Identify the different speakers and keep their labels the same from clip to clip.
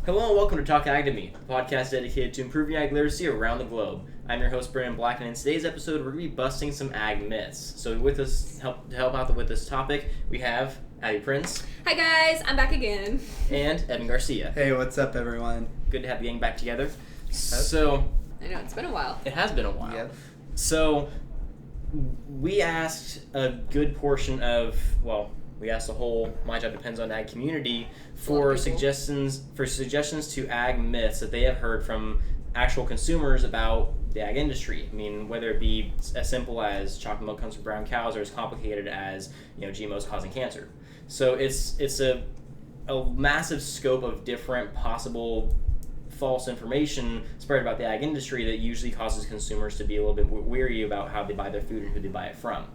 Speaker 1: Hello and welcome to Talk Ag to Me, a podcast dedicated to improving ag literacy around the globe. I'm your host, Brandon Black, and in today's episode, we're going to be busting some ag myths. So with us, to help out with this topic, we have Abby Prince.
Speaker 2: Hi guys, I'm back again.
Speaker 1: And Evan Garcia.
Speaker 3: Hey, what's up, everyone?
Speaker 1: Good to have the gang back together. So
Speaker 2: I know, it's been a while.
Speaker 1: It has been a while.
Speaker 3: Yep.
Speaker 1: So we asked a good portion of, we asked the whole My Job Depends on Ag community for suggestions to ag myths that they have heard from actual consumers about the ag industry. I mean, whether it be as simple as chocolate milk comes from brown cows or as complicated as, GMOs causing cancer. So it's a massive scope of different possible false information spread about the ag industry that usually causes consumers to be a little bit weary about how they buy their food and who they buy it from.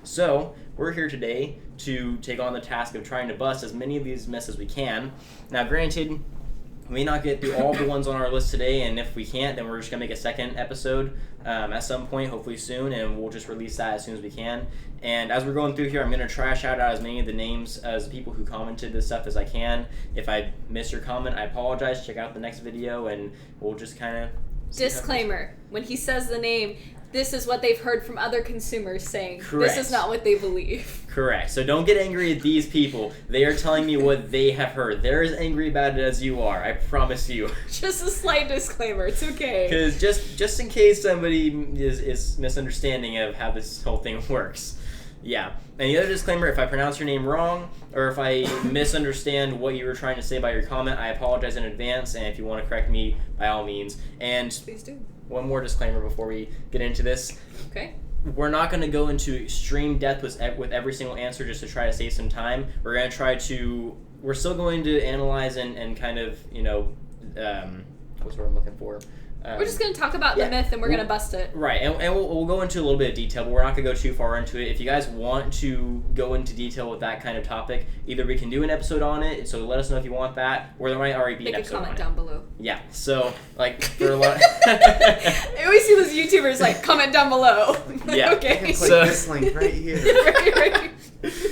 Speaker 1: So, we're here today to take on the task of trying to bust as many of these myths as we can. Now, granted, we may not get through all the ones on our list today, and if we can't, then we're just going to make a second episode at some point, hopefully soon, and we'll just release that as soon as we can. And as we're going through here, I'm going to try to shout out as many of the names as people who commented this stuff as I can. If I miss your comment, I apologize. Check out the next video, and we'll just kind of...
Speaker 2: Disclaimer, when he says the name, this is what they've heard from other consumers saying.
Speaker 1: Correct.
Speaker 2: This is not what they believe.
Speaker 1: Correct. So don't get angry at these people. They are telling me what they have heard. They're as angry about it as you are. I promise you.
Speaker 2: Just a slight disclaimer. It's okay.
Speaker 1: Because just in case somebody is misunderstanding of how this whole thing works. Yeah. And the other disclaimer, if I pronounce your name wrong, or if I misunderstand what you were trying to say by your comment, I apologize in advance, and if you want to correct me, by all means. And
Speaker 2: please do. One
Speaker 1: more disclaimer before we get into this.
Speaker 2: Okay.
Speaker 1: We're not going to go into extreme depth with every single answer just to try to save some time. We're still going to analyze and kind of, what's what I'm looking for?
Speaker 2: We're just going to talk about the myth and we're going to bust it.
Speaker 1: Right, and we'll go into a little bit of detail, but we're not going to go too far into it. If you guys want to go into detail with that kind of topic, either we can do an episode on it, so let us know if you want that, or there might already be an episode on it.
Speaker 2: Make a comment down below.
Speaker 1: Yeah, so, for a lot...
Speaker 2: I always see those YouTubers, comment down below.
Speaker 1: Yeah.
Speaker 2: Okay.
Speaker 3: Click this link right here.
Speaker 2: right.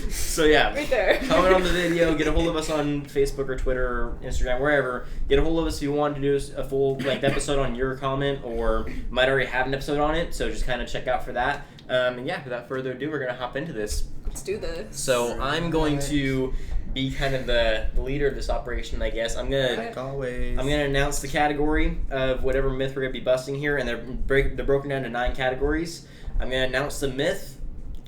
Speaker 1: So yeah,
Speaker 2: right there.
Speaker 1: Comment on the video, get a hold of us on Facebook or Twitter or Instagram, wherever. Get a hold of us if you want to do a full-length episode on your comment, or might already have an episode on it, so just kind of check out for that. And yeah, without further ado, we're going to hop into this.
Speaker 2: Let's do this.
Speaker 1: So I'm going to be kind of the leader of this operation, I guess. I'm going to announce the category of whatever myth we're going to be busting here, and they're broken down to 9 categories. I'm going to announce the myth,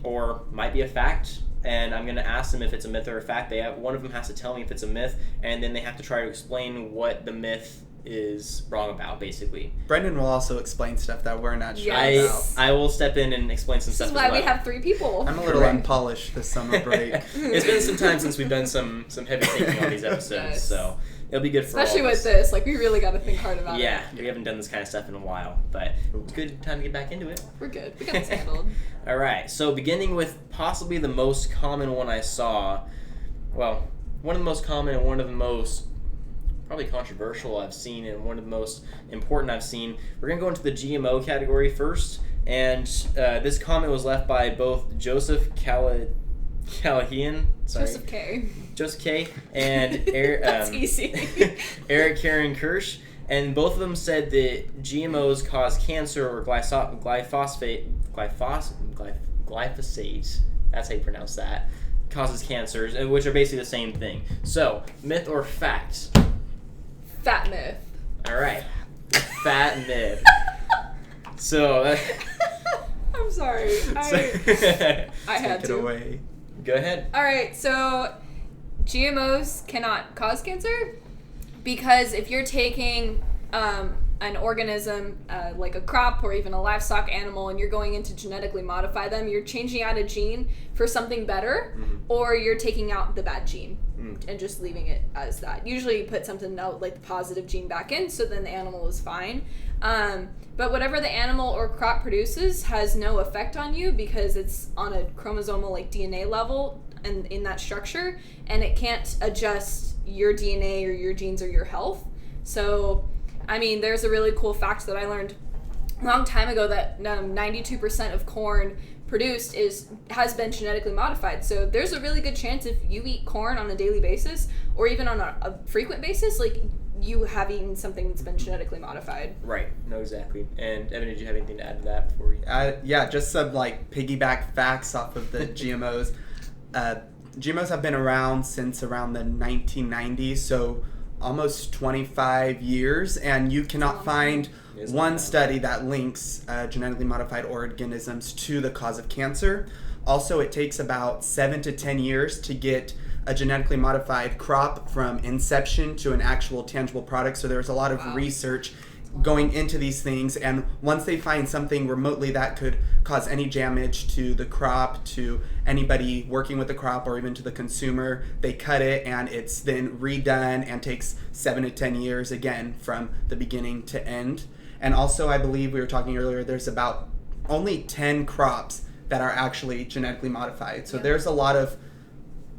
Speaker 1: or might be a fact, and I'm going to ask them if it's a myth or a fact. One of them has to tell me if it's a myth, and then they have to try to explain what the myth is wrong about, basically.
Speaker 3: Brendan will also explain stuff that we're not sure about.
Speaker 1: I will step in and explain some stuff as well.
Speaker 2: This is why we have 3 people.
Speaker 3: I'm a little unpolished this summer break.
Speaker 1: It's been some time since we've done some heavy thinking on these episodes,
Speaker 2: yes.
Speaker 1: So it'll be good for
Speaker 2: especially
Speaker 1: all of us.
Speaker 2: with this. We really got to think hard about it.
Speaker 1: Yeah, we haven't done this kind of stuff in a while, but it's a good time to get back into it.
Speaker 2: We're good. We got this handled.
Speaker 1: All right, so beginning with possibly the most common one I saw, one of the most common and one of the most probably controversial I've seen and one of the most important I've seen. We're going to go into the GMO category first, and this comment was left by both Joseph Callahan,
Speaker 2: Joseph K.
Speaker 1: And
Speaker 2: That's easy.
Speaker 1: Eric Karen Kirsch, and both of them said that GMOs cause cancer or glyphosate, that's how you pronounce that, causes cancers, which are basically the same thing. So, myth or fact?
Speaker 2: Fat myth.
Speaker 1: All right. Fat myth. So...
Speaker 2: I'm sorry. I had to.
Speaker 3: Take it away.
Speaker 1: Go ahead.
Speaker 2: All right, so GMOs cannot cause cancer because if you're taking an organism like a crop or even a livestock animal and you're going in to genetically modify them, you're changing out a gene for something better, or you're taking out the bad gene and just leaving it as that. Usually you put something out like the positive gene back in, so then the animal is fine. But whatever the animal or crop produces has no effect on you because it's on a chromosomal DNA level and in that structure, and it can't adjust your DNA or your genes or your health. So, there's a really cool fact that I learned a long time ago that 92% of corn produced has been genetically modified. So there's a really good chance if you eat corn on a daily basis or even on a frequent basis, you have eaten something that's been genetically modified.
Speaker 1: Right. No, exactly. And Evan, did you have anything to add to that before we?
Speaker 3: Yeah, just some like piggyback facts off of the GMOs. GMOs have been around since around the 1990s, so almost 25 years, and you cannot find one study that links genetically modified organisms to the cause of cancer. Also, it takes about 7 to 10 years to get a genetically modified crop from inception to an actual tangible product. So there's a lot of research going into these things, and once they find something remotely that could cause any damage to the crop, to anybody working with the crop, or even to the consumer, they cut it, and it's then redone and takes 7 to 10 years again from the beginning to end. And also, I believe we were talking earlier, there's about only 10 crops that are actually genetically modified. So there's a lot of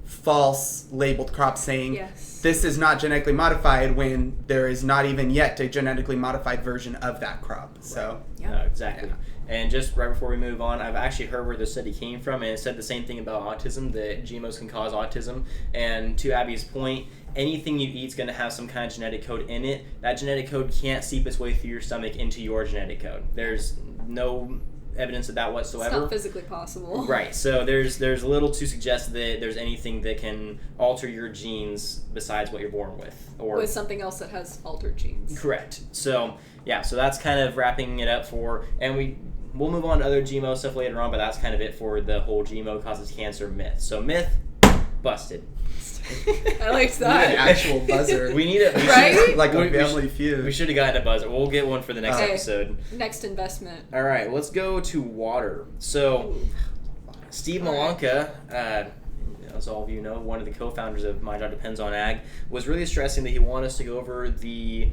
Speaker 3: false labeled crops saying this is not genetically modified when there is not even yet a genetically modified version of that crop. So
Speaker 1: exactly. Yeah. And just right before we move on, I've actually heard where the study came from, and it said the same thing about autism, that GMOs can cause autism. And to Abby's point, anything you eat is going to have some kind of genetic code in it. That genetic code can't seep its way through your stomach into your genetic code. There's no evidence of that whatsoever.
Speaker 2: It's not physically possible.
Speaker 1: Right. So there's little to suggest that there's anything that can alter your genes besides what you're born with, or
Speaker 2: with something else that has altered genes.
Speaker 1: Correct. So so that's kind of wrapping it up for, and we'll move on to other GMO stuff later on, but that's kind of it for the whole GMO causes cancer myth. So myth busted.
Speaker 2: I like that.
Speaker 3: We need an actual buzzer.
Speaker 1: We need it,
Speaker 2: right?
Speaker 3: Like a Family Feud.
Speaker 1: We should have gotten a buzzer. We'll get one for the next episode.
Speaker 2: Next investment.
Speaker 1: All right, let's go to water. So, Steve Malanka, as all of you know, one of the co-founders of My Job Depends on Ag, was really stressing that he wanted us to go over the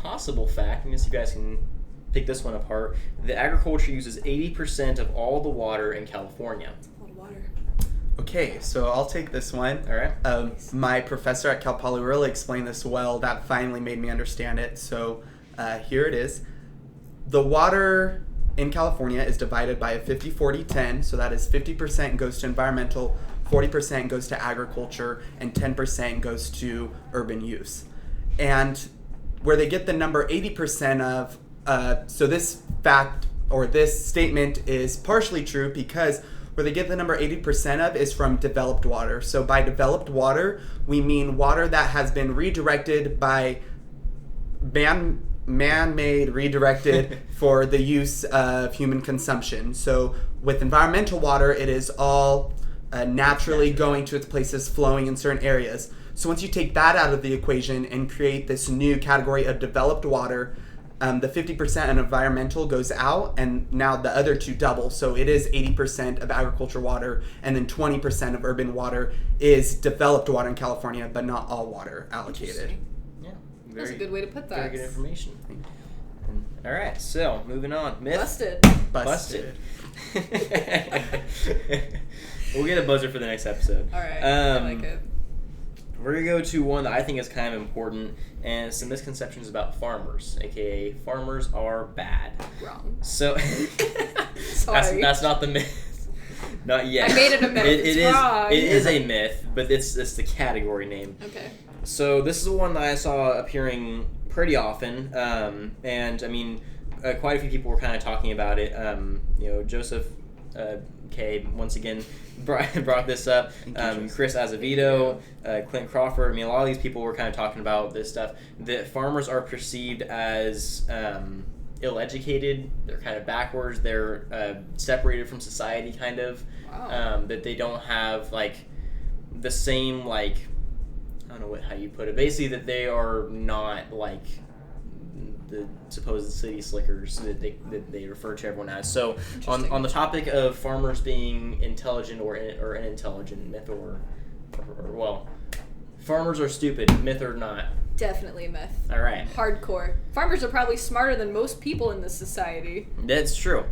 Speaker 1: possible fact, and see if you guys can pick this one apart, that agriculture uses 80% of all the water in California.
Speaker 2: A lot of water.
Speaker 3: Okay, so I'll take this one.
Speaker 1: All right.
Speaker 3: My professor at Cal Poly really explained this well. That finally made me understand it. So here it is. The water in California is divided by a 50-40-10. So that is 50% goes to environmental, 40% goes to agriculture, and 10% goes to urban use. And where they get the number 80% of, so this fact or this statement is partially true because where they get the number 80% of is from developed water. So by developed water, we mean water that has been redirected by man-made redirected for the use of human consumption. So with environmental water, it is all naturally going to its places, flowing in certain areas. So once you take that out of the equation and create this new category of developed water, the 50% on environmental goes out, and now the other two double. So it is 80% of agriculture water, and then 20% of urban water is developed water in California, but not all water allocated.
Speaker 1: Yeah,
Speaker 2: that's a good way to put that.
Speaker 1: Very good information. All right, so moving on. Myth.
Speaker 3: Busted.
Speaker 1: We'll get a buzzer for the next episode.
Speaker 2: All right, I like it.
Speaker 1: We're going to go to one that I think is kind of important, and some misconceptions about farmers, aka farmers are bad.
Speaker 2: Wrong.
Speaker 1: So,
Speaker 2: Sorry.
Speaker 1: that's not the myth. Not yet.
Speaker 2: I made it a myth. It's wrong.
Speaker 1: It is a myth, but it's the category name.
Speaker 2: Okay.
Speaker 1: So this is one that I saw appearing pretty often, and I mean, quite a few people were kind of talking about it. Joseph K. once again brought this up. Chris Azevedo, Clint Crawford. I mean, a lot of these people were kind of talking about this stuff. That farmers are perceived as ill-educated. They're kind of backwards. They're separated from society, kind of.
Speaker 2: Wow.
Speaker 1: That they don't have the same I don't know how you put it. Basically, that they are not like the supposed city slickers that they refer to everyone as. So on the topic of farmers being intelligent or unintelligent, myth or farmers are stupid, myth or not?
Speaker 2: Definitely a myth.
Speaker 1: All right.
Speaker 2: Hardcore. Farmers are probably smarter than most people in this society.
Speaker 1: That's true.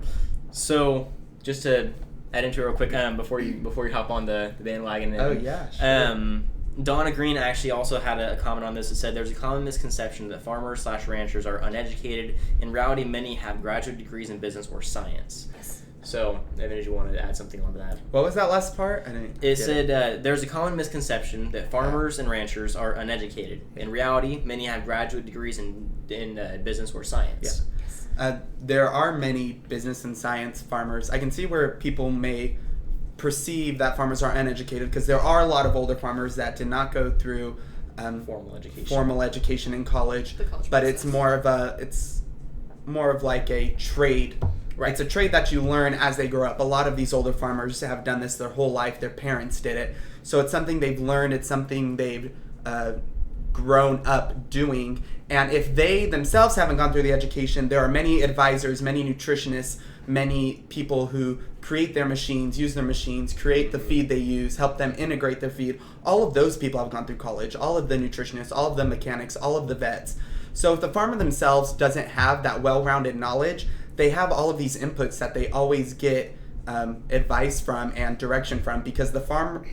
Speaker 1: So just to add into it real quick, before you hop on the bandwagon.
Speaker 3: Oh yeah. Sure.
Speaker 1: Donna Green actually also had a comment on this that said there's a common misconception that farmers/ranchers are uneducated. In reality, many have graduate degrees in business or science.
Speaker 2: Yes.
Speaker 1: So, Evan, did you want to add something onto that?
Speaker 3: What was that last part? I didn't.
Speaker 1: It said there's a common misconception that farmers and ranchers are uneducated. In reality, many have graduate degrees in business or science.
Speaker 3: Yeah. There are many business and science farmers. I can see where people may perceive that farmers are uneducated because there are a lot of older farmers that did not go through formal education in college, but it's more of like a trade. Right. It's a trade that you learn as they grow up. A lot of these older farmers have done this their whole life. Their parents did it. So it's something they've learned. It's something they've grown up doing. And if they themselves haven't gone through the education, there are many advisors, many nutritionists, many people who create their machines, use their machines, create the feed they use, help them integrate their feed. All of those people have gone through college. All of the nutritionists, all of the mechanics, all of the vets. So if the farmer themselves doesn't have that well-rounded knowledge, they have all of these inputs that they always get advice from and direction from, because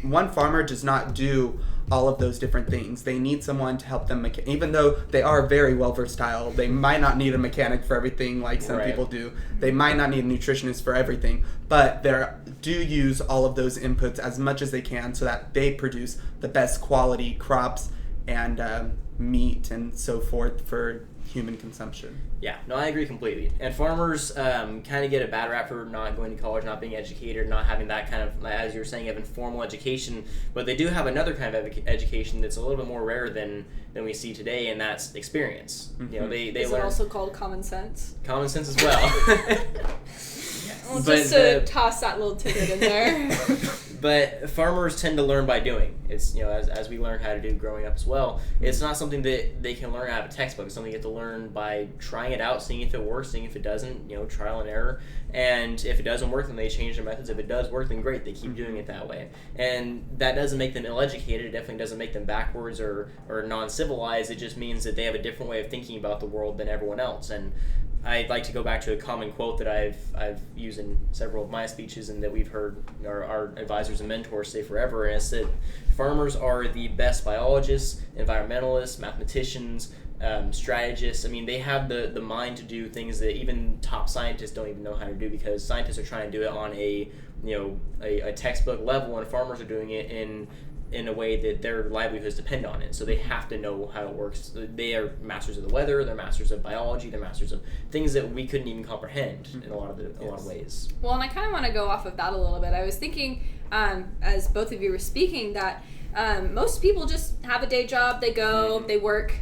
Speaker 3: one farmer does not do all of those different things. They need someone to help them, even though they are very well versatile. They might not need a mechanic for everything like some people do. They might not need a nutritionist for everything, but they do use all of those inputs as much as they can so that they produce the best quality crops and meat and so forth for human consumption.
Speaker 1: Yeah, no, I agree completely. And farmers kind of get a bad rap for not going to college, not being educated, not having that kind of, as you were saying, having formal education. But they do have another kind of education that's a little bit more rare than we see today, and that's experience. Mm-hmm. You know, they
Speaker 2: Is
Speaker 1: learn.
Speaker 2: it also called common sense?
Speaker 1: Common sense as well.
Speaker 2: Well, just to toss that little tidbit in there.
Speaker 1: But farmers tend to learn by doing. It's, you know, as we learn how to do growing up as well. It's not something that they can learn out of a textbook. It's something you have to learn by trying it out, seeing if it works, seeing if it doesn't, you know, trial and error. And if it doesn't work, then they change their methods. If it does work, then great, they keep doing it that way. And that doesn't make them ill-educated. It definitely doesn't make them backwards or non-civilized. It just means that they have a different way of thinking about the world than everyone else. And I'd like to go back to a common quote that I've used in several of my speeches and that we've heard our advisors and mentors say forever, and it's that farmers are the best biologists, environmentalists, mathematicians, strategists. I mean, they have the mind to do things that even top scientists don't even know how to do, because scientists are trying to do it on a textbook level, and farmers are doing it in a way that their livelihoods depend on it. So they have to know how it works. They are masters of the weather, they're masters of biology, they're masters of things that we couldn't even comprehend in a lot of ways.
Speaker 2: Well, and I kind of want to go off of that a little bit. I was thinking, as both of you were speaking, that most people just have a day job, they go, they work,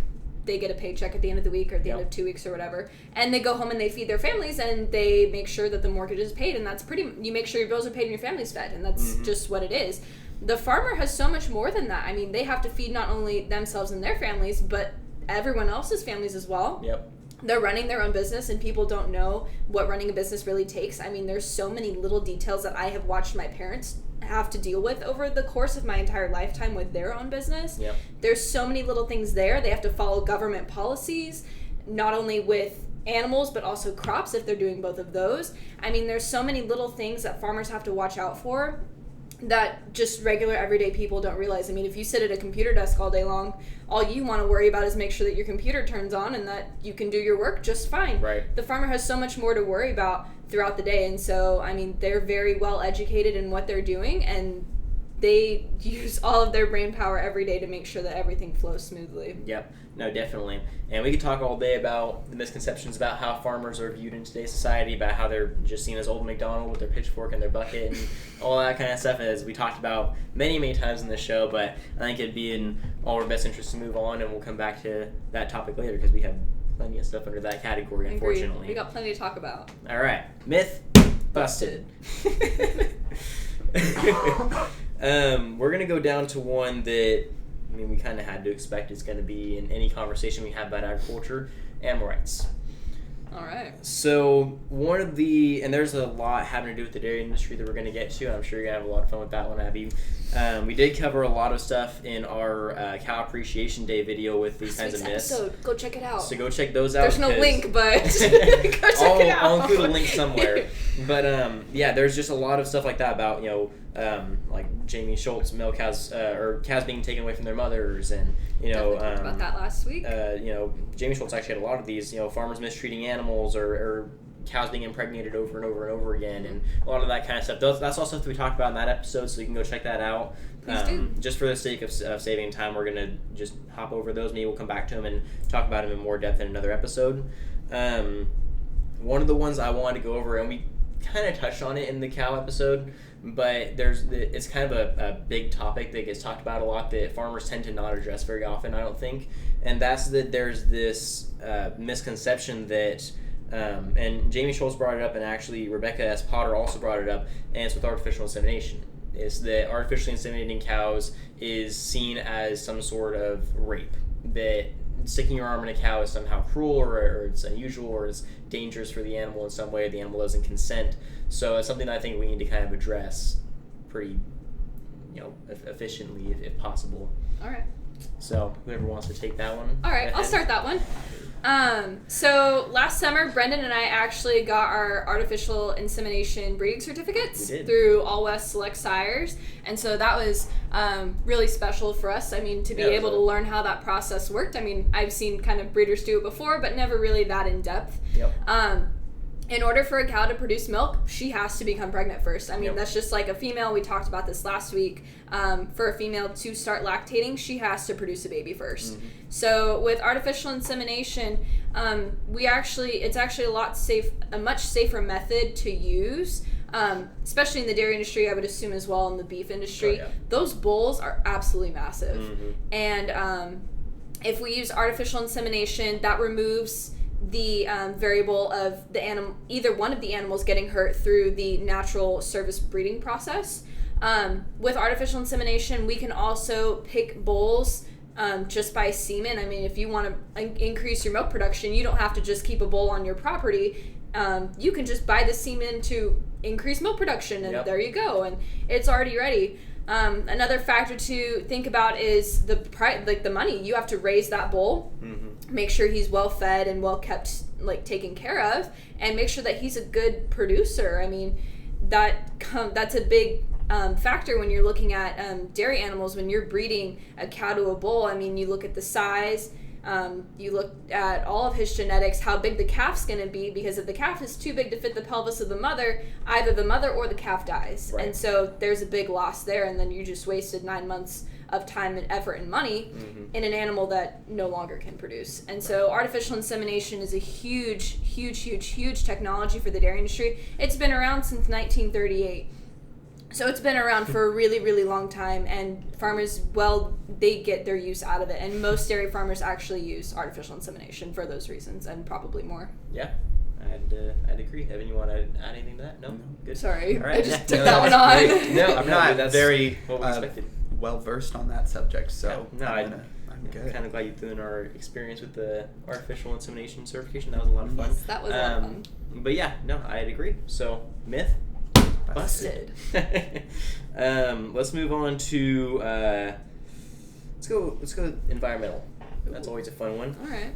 Speaker 2: they get a paycheck at the end of the week or at the end of 2 weeks or whatever, and they go home and they feed their families and they make sure that the mortgage is paid, and that's you make sure your bills are paid and your family's fed, and that's just what it is. The farmer has so much more than that. I mean, they have to feed not only themselves and their families, but everyone else's families as well.
Speaker 1: Yep.
Speaker 2: They're running their own business, and people don't know what running a business really takes. I mean, there's so many little details that I have watched my parents have to deal with over the course of my entire lifetime with their own business.
Speaker 1: Yep.
Speaker 2: There's so many little things there. They have to follow government policies, not only with animals, but also crops if they're doing both of those. I mean, there's so many little things that farmers have to watch out for that just regular everyday people don't realize. I mean, if you sit at a computer desk all day long, all you want to worry about is make sure that your computer turns on and that you can do your work just fine.
Speaker 1: Right.
Speaker 2: The farmer has so much more to worry about throughout the day, and so, I mean, they're very well educated in what they're doing, and they use all of their brain power every day to make sure that everything flows smoothly.
Speaker 1: Yep. No, definitely. And we could talk all day about the misconceptions about how farmers are viewed in today's society, about how they're just seen as old McDonald with their pitchfork and their bucket and all that kind of stuff, as we talked about many, many times in this show. But I think it'd be in all our best interest to move on, and we'll come back to that topic later because we have plenty of stuff under that category, unfortunately.
Speaker 2: Agreed. We got plenty to talk about.
Speaker 1: All right. Myth busted. We're going to go down to one that, I mean, we kind of had to expect is going to be in any conversation we have about agriculture: animal rights.
Speaker 2: All right.
Speaker 1: So one of the, and there's a lot having to do with the dairy industry that we're going to get to. I'm sure you're going to have a lot of fun with that one, Abby. We did cover a lot of stuff in our Cow Appreciation Day video with these kinds of myths.
Speaker 2: Episode. Go check it out.
Speaker 1: So go check those out.
Speaker 2: There's no link, but go check it out.
Speaker 1: I'll include a link somewhere. But yeah, there's just a lot of stuff like that about, like Jamie Schultz, male cows, or cows being taken away from their mothers, and
Speaker 2: talked about that last week.
Speaker 1: Jamie Schultz actually had a lot of these, farmers mistreating animals or cows being impregnated over and over and over again, and a lot of that kind of stuff. That's all stuff we talked about in that episode, so you can go check that out.
Speaker 2: Please do.
Speaker 1: Just for the sake of saving time, we're going to just hop over those. Maybe we'll come back to them and talk about them in more depth in another episode. One of the ones I wanted to go over, and we kind of touched on it in the cow episode, but it's kind of a big topic that gets talked about a lot that farmers tend to not address very often, I don't think, and that's that there's this misconception that and Jamie Schultz brought it up, and actually Rebecca S. Potter also brought it up, and it's with artificial insemination. Is that artificially inseminating cows is seen as some sort of rape, that sticking your arm in a cow is somehow cruel, or it's unusual, or it's dangerous for the animal in some way. The animal doesn't consent. So it's something that I think we need to kind of address pretty, efficiently if possible.
Speaker 2: All right.
Speaker 1: So whoever wants to take that one.
Speaker 2: All right, I'll start that one. So last summer, Brendan and I actually got our artificial insemination breeding certificates through All West Select Sires, and so that was really special for us. I mean, to be able to learn how that process worked. I mean, I've seen kind of breeders do it before, but never really that in depth.
Speaker 1: Yep.
Speaker 2: In order for a cow to produce milk, she has to become pregnant first. I mean, that's just like a female. We talked about this last week. For a female to start lactating, she has to produce a baby first. Mm-hmm. So with artificial insemination, it's actually a much safer method to use, especially in the dairy industry. I would assume as well in the beef industry. Those bulls are absolutely massive, and if we use artificial insemination, that removes the variable of the animal, either one of the animals getting hurt through the natural service breeding process. With artificial insemination, we can also pick bulls just by semen. I mean, if you want to increase your milk production, you don't have to just keep a bull on your property. You can just buy the semen to increase milk production, and there you go, and it's already ready. Another factor to think about is the price, like the money. You have to raise that bull, make sure he's well fed and well kept, like taken care of, and make sure that he's a good producer. I mean, that's a big factor when you're looking at dairy animals. When you're breeding a cow to a bull, I mean, you look at the size. You look at all of his genetics, how big the calf's going to be, because if the calf is too big to fit the pelvis of the mother, either the mother or the calf dies. Right. And so there's a big loss there, and then you just wasted 9 months of time and effort and money in an animal that no longer can produce. And so artificial insemination is a huge, huge, huge, huge technology for the dairy industry. It's been around since 1938. So it's been around for a really, really long time, and farmers, they get their use out of it. And most dairy farmers actually use artificial insemination for those reasons, and probably more.
Speaker 1: Yeah, I'd agree. Evan, you want to add anything to that? No? Good.
Speaker 2: Sorry,
Speaker 1: all right.
Speaker 2: I just took that one on.
Speaker 1: No,
Speaker 3: I'm not
Speaker 1: that's
Speaker 3: very
Speaker 1: what we expected.
Speaker 3: Well-versed on that subject, so I'm good.
Speaker 1: Kind of glad you threw in our experience with the artificial insemination certification. That was a lot of fun.
Speaker 2: Yes, that was a lot of fun.
Speaker 1: But yeah, no, I'd agree. So, myth?
Speaker 2: Busted.
Speaker 1: Let's move on to let's go environmental. That's always a fun one.
Speaker 2: All right.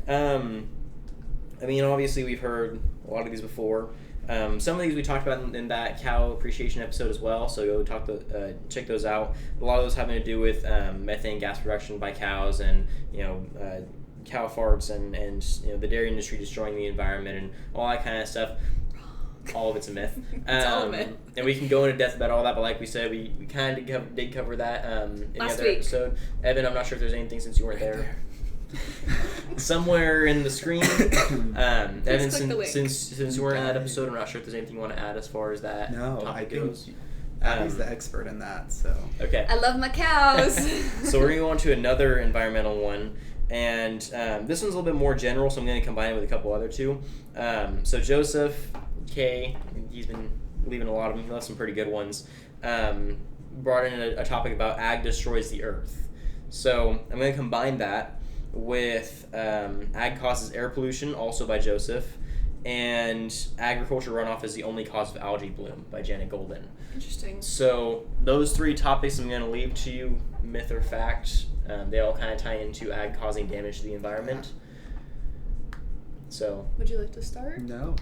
Speaker 1: I mean, obviously we've heard a lot of these before. Some of these we talked about in that cow appreciation episode as well, so go check those out. A lot of those having to do with methane gas production by cows, and cow farts, and the dairy industry destroying the environment and all that kind of stuff. All of it's a myth.
Speaker 2: It's all a myth.
Speaker 1: And we can go into depth about all that, but like we said, we kind of did cover that in the other episode. Evan, I'm not sure if there's anything since you weren't there. Somewhere in the screen. Evan, since you weren't in that episode, I'm not sure if there's anything you want to add as far as that topic goes.
Speaker 3: Abby's the expert in that, so.
Speaker 1: Okay.
Speaker 2: I love my cows.
Speaker 1: So we're going to go on to another environmental one. And this one's a little bit more general, so I'm going to combine it with a couple other two. So Joseph K, he's been leaving a lot of them. He left some pretty good ones. Brought in a topic about ag destroys the earth. So I'm going to combine that with ag causes air pollution, also by Joseph, and agriculture runoff is the only cause of algae bloom by Janet Golden.
Speaker 2: Interesting.
Speaker 1: So those three topics I'm going to leave to you, myth or fact. They all kind of tie into ag causing damage to the environment. So.
Speaker 2: Would you like to start?
Speaker 3: No.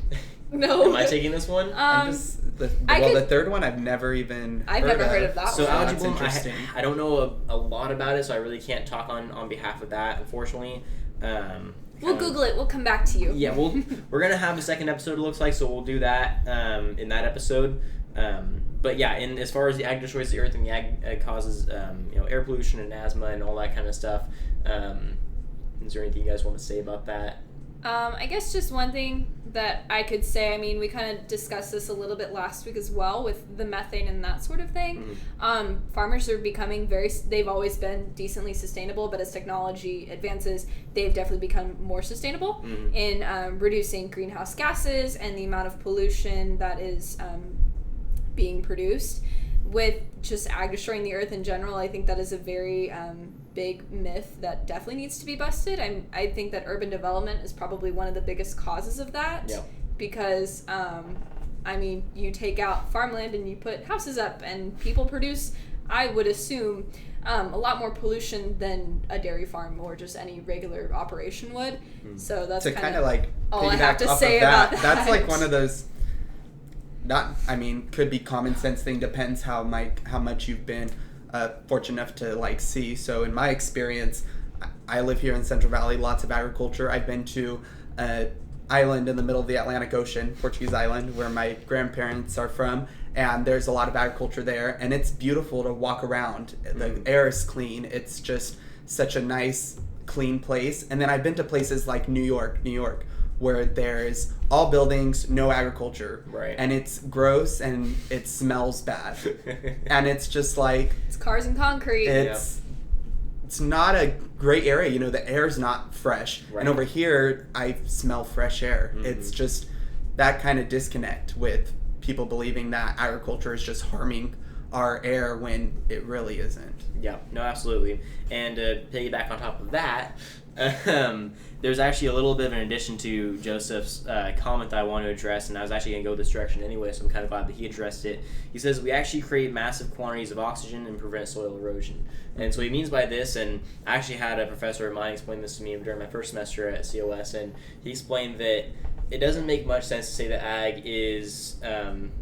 Speaker 2: No.
Speaker 1: Am I taking this one?
Speaker 3: The third one I've never even
Speaker 2: heard of that
Speaker 1: so
Speaker 2: one.
Speaker 1: algae bloom, I don't know a lot about it, so I really can't talk on behalf of that, unfortunately.
Speaker 2: We'll Google it. We'll come back to you.
Speaker 1: Yeah, we're gonna have a second episode. It looks like, so we'll do that in that episode. But yeah, as far as the ag destroys the earth and the ag causes air pollution and asthma and all that kind of stuff. Is there anything you guys want to say about that?
Speaker 2: I guess just one thing that I could say, I mean, we kind of discussed this a little bit last week as well with the methane and that sort of thing. Mm-hmm. Farmers are becoming they've always been decently sustainable, but as technology advances, they've definitely become more sustainable in reducing greenhouse gases and the amount of pollution that is being produced. With just ag destroying the earth in general, I think that is a very big myth that definitely needs to be busted. I think that urban development is probably one of the biggest causes of that.
Speaker 1: Yep.
Speaker 2: Because you take out farmland and you put houses up, and people produce, I would assume, a lot more pollution than a dairy farm or just any regular operation would. So that's kind of
Speaker 3: like
Speaker 2: all I have to
Speaker 3: off
Speaker 2: say
Speaker 3: of that.
Speaker 2: about that.
Speaker 3: That's like one of those. Could be common sense thing. Depends how much you've been fortunate enough to see. So in my experience, I live here in Central Valley, lots of agriculture. I've been to an island in the middle of the Atlantic Ocean, Portuguese island, where my grandparents are from, and there's a lot of agriculture there, and it's beautiful to walk around. The air is clean. It's just such a nice, clean place. And then I've been to places like New York, where there's all buildings, no agriculture.
Speaker 1: Right.
Speaker 3: And it's gross and it smells bad. And it's just like...
Speaker 2: It's cars and concrete.
Speaker 3: It's not a great area. The air's not fresh.
Speaker 1: Right.
Speaker 3: And over here, I smell fresh air. Mm-hmm. It's just that kind of disconnect with people believing that agriculture is just harming our air when it really isn't.
Speaker 1: Yeah, no, absolutely. And to piggyback on top of that, there's actually a little bit of an addition to Joseph's comment that I want to address, and I was actually going to go this direction anyway, so I'm kind of glad that he addressed it. He says, we actually create massive quantities of oxygen and prevent soil erosion. And so what he means by this, and I actually had a professor of mine explain this to me during my first semester at COS, and he explained that it doesn't make much sense to say that ag is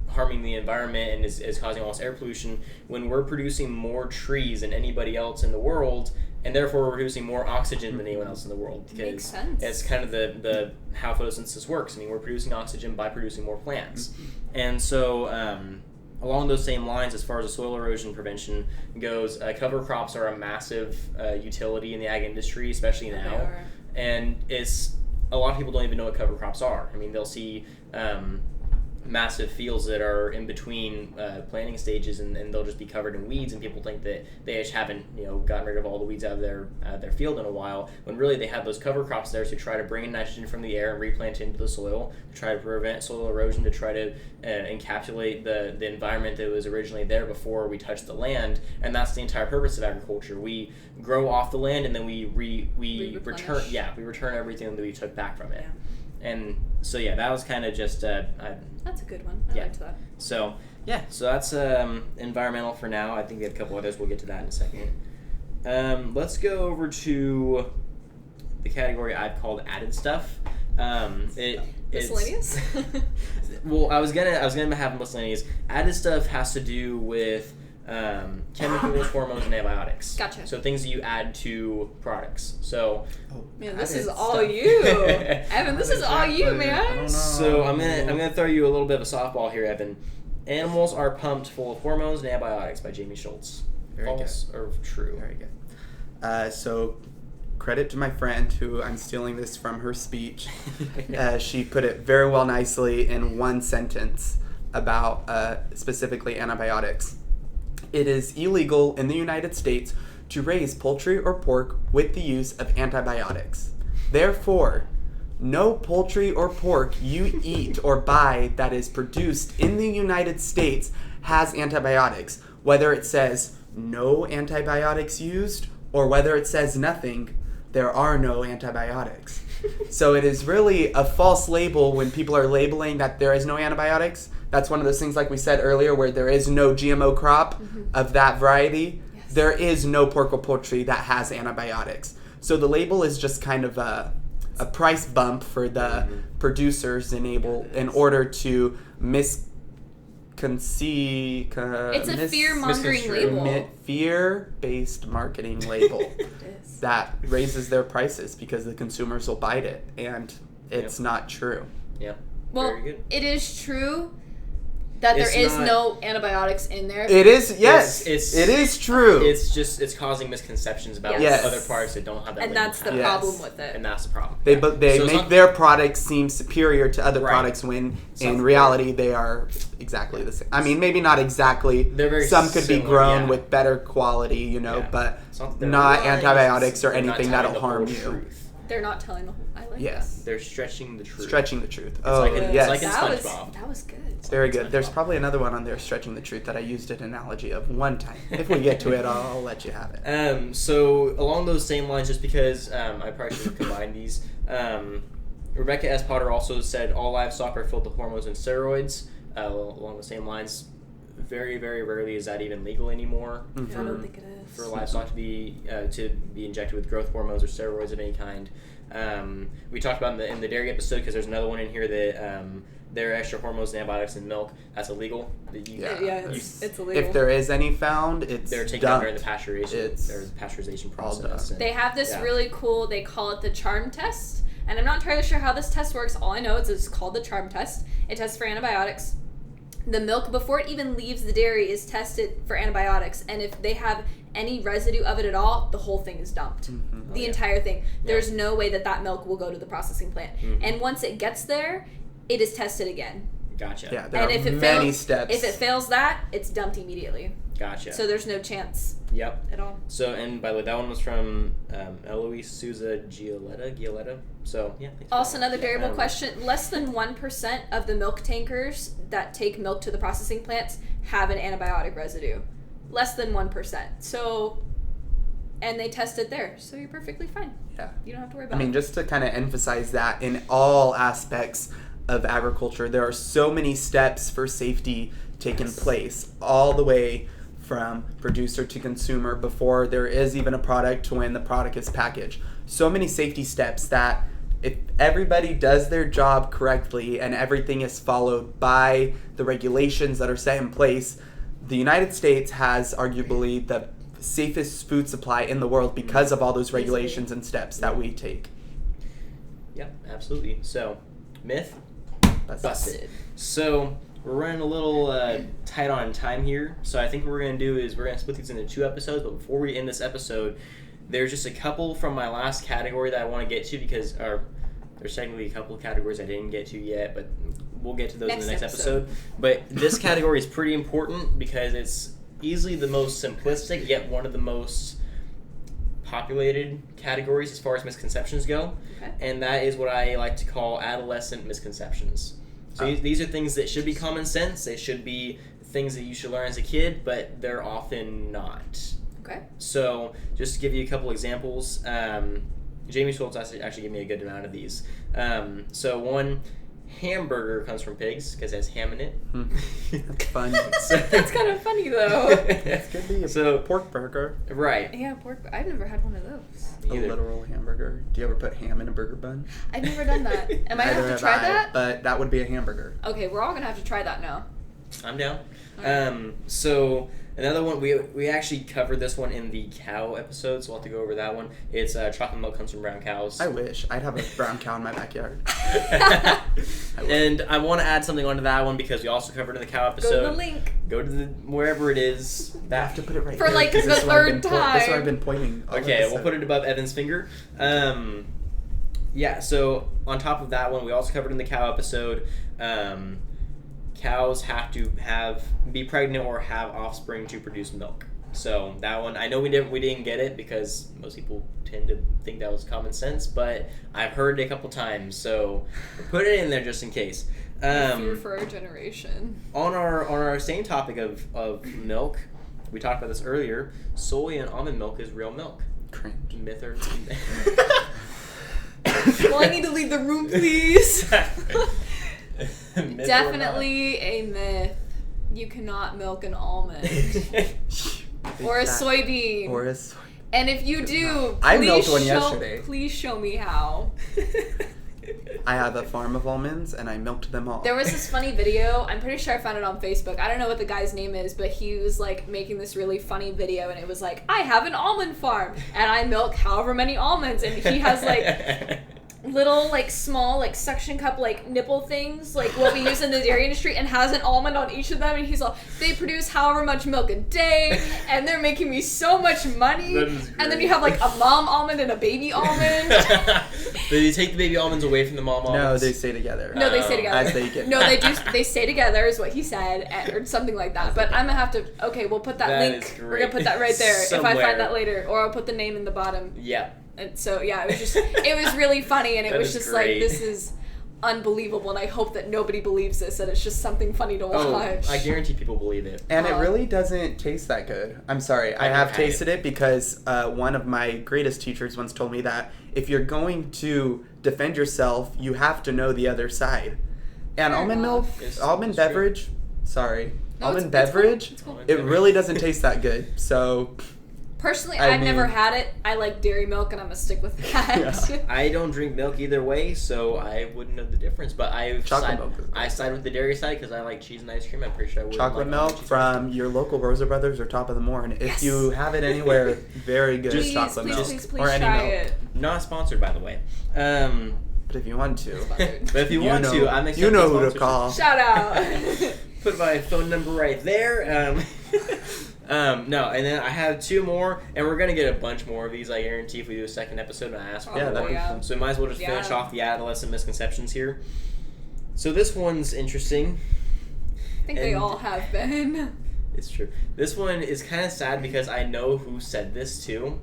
Speaker 1: harming the environment and is causing all this air pollution when we're producing more trees than anybody else in the world, and therefore we're producing more oxygen than anyone else in the world. Because
Speaker 2: makes sense.
Speaker 1: it's kind of the how photosynthesis works. We're producing oxygen by producing more plants. And so along those same lines, as far as the soil erosion prevention goes, cover crops are a massive utility in the ag industry, especially now. And a lot of people don't even know what cover crops are. They'll see massive fields that are in between planting stages, and they'll just be covered in weeds, and people think that they just haven't gotten rid of all the weeds out of their field in a while, when really they have those cover crops there to try to bring in nitrogen from the air and replant it into the soil, to try to prevent soil erosion, to try to encapsulate the environment that was originally there before we touched the land. And that's the entire purpose of agriculture. We grow off the land, and then we return everything that we took back from it. And so that was kind of just
Speaker 2: that's a good one. I liked that.
Speaker 1: So that's environmental for now. I think we have a couple others. We'll get to that in a second. Let's go over to the category I've called added stuff.
Speaker 2: Miscellaneous?
Speaker 1: Well, I was gonna have miscellaneous. Added stuff has to do with chemicals, hormones, and antibiotics.
Speaker 2: Gotcha.
Speaker 1: So things that you add to products. So,
Speaker 2: man, this is all you, Evan. This is all you, man.
Speaker 1: So I'm gonna throw you a little bit of a softball here, Evan. Animals are pumped full of hormones and antibiotics by Jamie Schultz. False or true?
Speaker 3: Very good. So credit to my friend who I'm stealing this from her speech. She put it very well nicely in one sentence about specifically antibiotics. It is illegal in the United States to raise poultry or pork with the use of antibiotics. Therefore, no poultry or pork you eat or buy that is produced in the United States has antibiotics. Whether it says no antibiotics used or whether it says nothing, there are no antibiotics. So it is really a false label when people are labeling that there is no antibiotics. That's one of those things, like we said earlier, where there is no GMO crop of that variety. Yes. There is no pork or poultry that has antibiotics. So the label is just kind of a price bump for the producers in order to
Speaker 2: It's a fear-mongering label.
Speaker 3: Fear-based marketing label
Speaker 2: It is.
Speaker 3: that raises their prices because the consumers will bite it, and it's not true.
Speaker 1: Yeah.
Speaker 2: Well,
Speaker 1: Very good.
Speaker 2: it is true that
Speaker 1: It's
Speaker 2: there is
Speaker 1: not-
Speaker 2: no antibiotics in there.
Speaker 3: It is, yes,
Speaker 1: It's-
Speaker 3: it is true.
Speaker 1: It's causing misconceptions about
Speaker 3: Yes.
Speaker 1: other products that don't have that
Speaker 2: And
Speaker 1: label
Speaker 2: that's the
Speaker 3: Yes.
Speaker 2: problem with it.
Speaker 1: And that's the problem.
Speaker 3: They
Speaker 1: So it's
Speaker 3: make
Speaker 1: not-
Speaker 3: their products seem superior to other
Speaker 1: Right.
Speaker 3: products when
Speaker 1: Some-
Speaker 3: in reality they are exactly the same. I mean, maybe not exactly.
Speaker 1: They're very
Speaker 3: Some could be
Speaker 1: similar,
Speaker 3: grown
Speaker 1: yeah.
Speaker 3: with better quality,
Speaker 1: Yeah.
Speaker 3: but
Speaker 1: It's not that they're
Speaker 3: not
Speaker 1: lying,
Speaker 3: antibiotics or
Speaker 1: they're not
Speaker 3: anything
Speaker 1: telling
Speaker 3: that'll
Speaker 1: the whole
Speaker 3: harm you.
Speaker 1: truth.
Speaker 2: They're not telling the whole. I like
Speaker 3: Yes.
Speaker 1: They're stretching the truth.
Speaker 3: Stretching the truth.
Speaker 1: It's
Speaker 3: Oh,
Speaker 1: like in-
Speaker 3: yes.
Speaker 1: it's like in
Speaker 2: that.
Speaker 1: SpongeBob.
Speaker 2: That was good.
Speaker 3: Very good. There's
Speaker 1: SpongeBob.
Speaker 3: probably another one on there, Stretching the Truth, that I used an analogy of one time. If we get to it, I'll let you have it.
Speaker 1: So along those same lines, just because I probably should have combined these, Rebecca S. Potter also said all livestock are filled with hormones and steroids. Along the same lines, very, very rarely is that even legal anymore
Speaker 2: I don't think it is.
Speaker 1: for livestock to be injected with growth hormones or steroids of any kind. We talked about in the dairy episode, because there's another one in here that there are extra hormones and antibiotics in milk. That's illegal.
Speaker 2: It's illegal.
Speaker 3: If there is any found, it's
Speaker 1: They're taken
Speaker 3: dumped.
Speaker 1: during the pasteurization
Speaker 3: all
Speaker 1: process.
Speaker 3: done.
Speaker 2: They have this
Speaker 1: Yeah.
Speaker 2: really cool, they call it the charm test. And I'm not entirely sure how this test works. All I know is it's called the charm test. It tests for antibiotics. The milk, before it even leaves the dairy, is tested for antibiotics. And if they have any residue of it at all, the whole thing is dumped.
Speaker 3: Mhm.
Speaker 2: The entire thing. There's no way that milk will go to the processing plant. And once it gets there, it is tested again.
Speaker 1: Gotcha.
Speaker 3: Yeah, there
Speaker 2: And
Speaker 3: are
Speaker 2: if it
Speaker 3: many
Speaker 2: fails,
Speaker 3: steps.
Speaker 2: If it fails that, it's dumped immediately.
Speaker 1: Gotcha.
Speaker 2: So there's no chance
Speaker 1: Yep.
Speaker 2: at all.
Speaker 1: So, and by the way, that one was from Eloise Souza Gioletta. So, yeah. thanks for
Speaker 2: Also,
Speaker 1: that.
Speaker 2: another variable question. Less than 1% of the milk tankers that take milk to the processing plants have an antibiotic residue. Less than 1%. So, and they test it there. So you're perfectly fine.
Speaker 3: Yeah.
Speaker 2: You don't have to worry
Speaker 3: I
Speaker 2: about
Speaker 3: mean,
Speaker 2: it.
Speaker 3: just to kind of emphasize that in all aspects of agriculture, there are so many steps for safety taking place, all the way from producer to consumer before there is even a product to when the product is packaged. So many safety steps that if everybody does their job correctly and everything is followed by the regulations that are set in place, the United States has arguably the safest food supply in the world because of all those regulations and steps that we take.
Speaker 1: Yep, absolutely. So, myth
Speaker 3: That's
Speaker 1: busted. So, we're running a little tight on time here. So, I think what we're going to do is we're going to split these into 2 episodes. But before we end this episode, there's just a couple from my last category that I want to get to because there's technically a couple of categories I didn't get to yet, but we'll get to those in the next episode. But this category is pretty important because it's easily the most simplistic, yet one of the most populated categories as far as misconceptions go.
Speaker 2: Okay.
Speaker 1: And that is what I like to call adolescent misconceptions. So these are things that should be common sense. They should be things that you should learn as a kid, but they're often not.
Speaker 2: Okay.
Speaker 1: So just to give you a couple examples, Jamie Schultz actually gave me a good amount of these. So one, hamburger comes from pigs because it has ham in it.
Speaker 3: That's fun.
Speaker 2: That's kind of funny, though.
Speaker 3: It could be a pork burger.
Speaker 1: Right.
Speaker 2: Yeah, pork. I've never had one of those.
Speaker 3: A literal hamburger. Do you ever put ham in a burger bun?
Speaker 2: I've never done that. Am I
Speaker 3: Neither
Speaker 2: going to have
Speaker 3: have
Speaker 2: to try
Speaker 3: I,
Speaker 2: that?
Speaker 3: But that would be a hamburger.
Speaker 2: Okay, we're all going to have to try that now.
Speaker 1: I'm down.
Speaker 2: Alright.
Speaker 1: So another one, we actually covered this one in the cow episode, so we'll have to go over that one. It's chocolate milk comes from brown cows.
Speaker 3: I wish. I'd have a brown cow in my backyard.
Speaker 1: And I want to add something onto that one because we also covered in the cow
Speaker 2: Go
Speaker 1: episode.
Speaker 2: to the link.
Speaker 1: Go to the wherever it is.
Speaker 3: I have to put it right
Speaker 2: For,
Speaker 3: here,
Speaker 2: like,
Speaker 3: 'cause
Speaker 2: the
Speaker 3: this is where I've
Speaker 2: third
Speaker 3: been this is where
Speaker 2: time.
Speaker 3: I've been pointing. all
Speaker 1: Okay,
Speaker 3: episode.
Speaker 1: we'll put it above Evan's finger. Yeah, so on top of that one, we also covered in the cow episode, cows have to be pregnant or have offspring to produce milk. So that one, I know we didn't get it because most people tend to think that was common sense, but I've heard it a couple times, so put it in there just in case.
Speaker 2: Fear for our generation.
Speaker 1: On our same topic of milk, we talked about this earlier. Soy and almond milk is real milk.
Speaker 3: Cringe.
Speaker 1: Myth or
Speaker 2: Well, I need to leave the room, please.
Speaker 1: Myth or not?
Speaker 2: Definitely a myth. You cannot milk an almond. Or a soybean.
Speaker 3: Or a soy.
Speaker 2: And if you do,
Speaker 3: I
Speaker 2: please
Speaker 3: milked one
Speaker 2: show,
Speaker 3: yesterday.
Speaker 2: Please show me how.
Speaker 3: I have a farm of almonds, and I milked them all.
Speaker 2: There was this funny video. I'm pretty sure I found it on Facebook. I don't know what the guy's name is, but he was like making this really funny video, and it was like, I have an almond farm, and I milk however many almonds, and he has like little like small like suction cup like nipple things like what we use in the dairy industry, and has an almond on each of them, and he's all, they produce however much milk a day, and they're making me so much money. And then you have like a mom almond and a baby almond.
Speaker 1: Do you take the baby almonds away from the mom almonds?
Speaker 3: No, they stay together.
Speaker 2: No, they stay together.
Speaker 3: As they get.
Speaker 2: No, they do. They stay together, is what he said, or something like that. But I'm gonna have to. Okay, we'll put that link. We're gonna put that right there if I find that later, or I'll put the name in the bottom.
Speaker 1: Yeah.
Speaker 2: And so yeah, it was really funny, and it was just
Speaker 1: great.
Speaker 2: like, this is unbelievable, and I hope that nobody believes this, that it's just something funny to watch.
Speaker 1: I guarantee people believe it.
Speaker 3: And it really doesn't taste that good. I'm sorry. I have tasted it because one of my greatest teachers once told me that if you're going to defend yourself, you have to know the other side. And almond milk, almond beverage, almond beverage, it really doesn't taste that good. So...
Speaker 2: Personally, I've never had it. I like dairy milk, and I'm gonna stick with that.
Speaker 3: Yeah.
Speaker 1: I don't drink milk either way, so I wouldn't know the difference. But I side with the dairy side because I like cheese and ice cream. I'm pretty sure I would.
Speaker 3: Chocolate milk from your local Rosa Brothers or Top of the Morn. If you have it anywhere, very good chocolate milk.
Speaker 2: Please
Speaker 3: or any
Speaker 2: try
Speaker 3: milk.
Speaker 2: it.
Speaker 1: Not sponsored, by the way.
Speaker 3: But if you want to.
Speaker 1: But if you want to, I'm accepting
Speaker 3: you know who to
Speaker 1: sponsorship.
Speaker 3: call.
Speaker 2: Shout out.
Speaker 1: Put my phone number right there. No, and then I have two more, and we're gonna get a bunch more of these. I guarantee if we do a second episode, and I ask for
Speaker 3: that'd
Speaker 1: more.
Speaker 3: be fun.
Speaker 1: So we might as well just finish off the adolescent misconceptions here. So this one's interesting.
Speaker 2: I think they all have been.
Speaker 1: It's true. This one is kind of sad because I know who said this too.